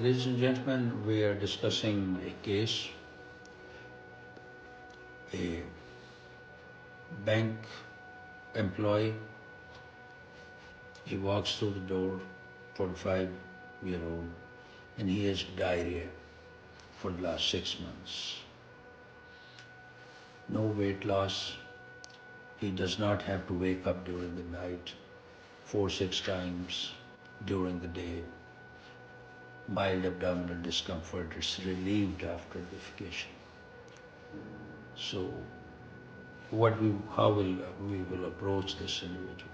Ladies and gentlemen, we are discussing a case. A bank employee, he walks through the door, 45-year-old, and he has diarrhea for the last 6 months. No weight loss. He does not have to wake up during the night 4-6 times during the day. Mild abdominal discomfort is relieved after defecation. So, how will we will approach this individual?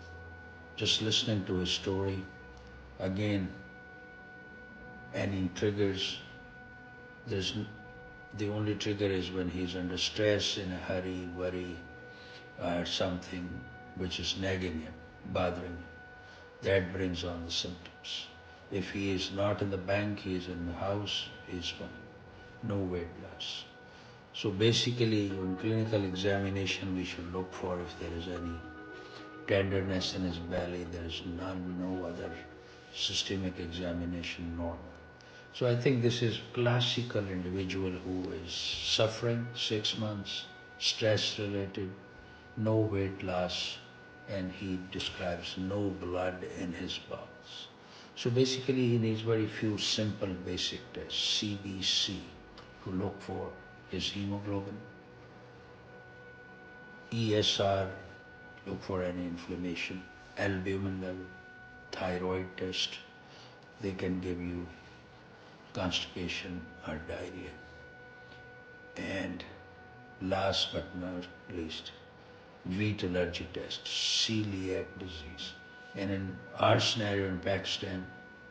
Just listening to his story, again, any triggers. The only trigger is when he's under stress, in a hurry, worry, or something which is nagging him, bothering him. That brings on the symptoms. If he is not in the bank, he is in the house, he is fine. No weight loss. So basically, on clinical examination, we should look for if there is any tenderness in his belly. There is none, no other systemic examination normal. So I think this is classical individual who is suffering 6 months, stress related, no weight loss, and he describes no blood in his bowels. So basically he needs very few simple basic tests, CBC, to look for his hemoglobin, ESR, look for any inflammation, albumin level, thyroid test. They can give you constipation or diarrhea. And last but not least, wheat allergy test, celiac disease. And in our scenario in Pakistan,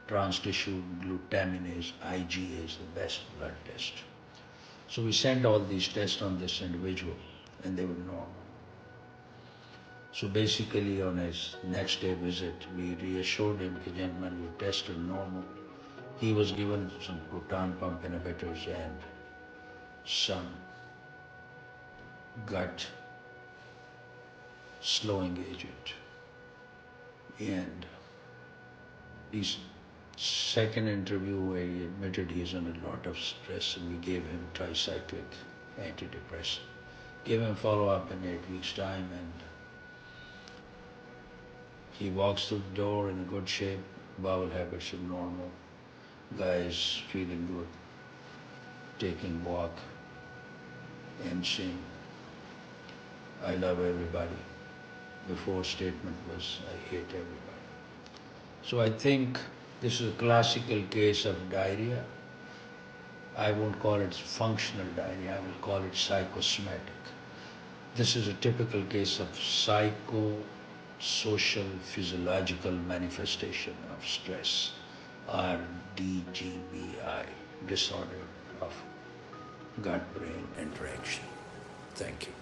trans-tissue glutaminase, IgA, is the best blood test. So we sent all these tests on this individual and they were normal. So basically on his next day visit, we reassured him, gentlemen, your tests are normal. He was given some proton pump inhibitors and some gut slowing agent. And his second interview, where he admitted he is under a lot of stress, and we gave him tricyclic antidepressant. Gave him follow-up in 8 weeks' time, and he walks through the door in a good shape, bowel habits are normal, guy is feeling good, taking walk and saying, I love everybody. Before statement was, I hate everybody. So I think this is a classical case of diarrhea. I won't call it functional diarrhea, I will call it psychosomatic. This is a typical case of psychosocial physiological manifestation of stress, or DGBI, disorder of gut-brain interaction. Thank you.